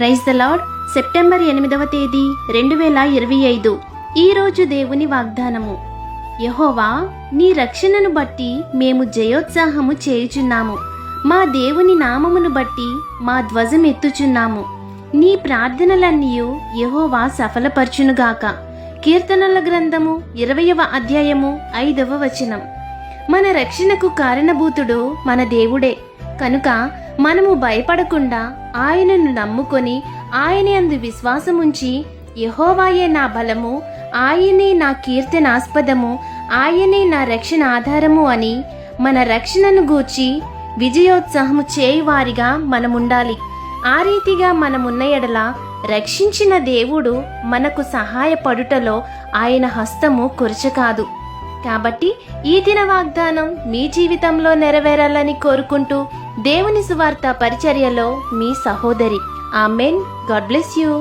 Praise the lord. September 8వ తేదీ 2025. ఈరోజు దేవుని వాగ్దానము. యెహోవా, నీ రక్షణను బట్టి మేము జయోత్సాహము చేయుచున్నాము. మా దేవుని నామమును బట్టి మా ధ్వజం ఎత్తుచున్నాము. నీ ప్రార్థనలన్నీయు యెహోవా సఫలపరచునుగాక. కీర్తనల గ్రంథము 20వ అధ్యాయము 5వ వచనం. మన రక్షణకు కారణభూతుడు మన దేవుడే కనుక మనము భయపడకుండా ఆయనను నమ్ముకొని ఆయనే అందు విశ్వాసముంచి, యెహోవాయే నా బలము, ఆయనే నా కీర్తనాస్పదము, ఆయనే నా రక్షణ ఆధారము అని మన రక్షణను గూర్చి విజయోత్సాహము చేయువారిగా మనముండాలి. ఆ రీతిగా మనమున్న ఎడల రక్షించిన దేవుడు మనకు సహాయపడుటలో ఆయన హస్తము కొరచకాదు. కాబట్టి ఈ దిన వాగ్దానం మీ జీవితంలో నెరవేరాలని కోరుకుంటూ దేవుని సువార్త పరిచర్యలో మీ సహోదరి. ఆమెన్. God bless you.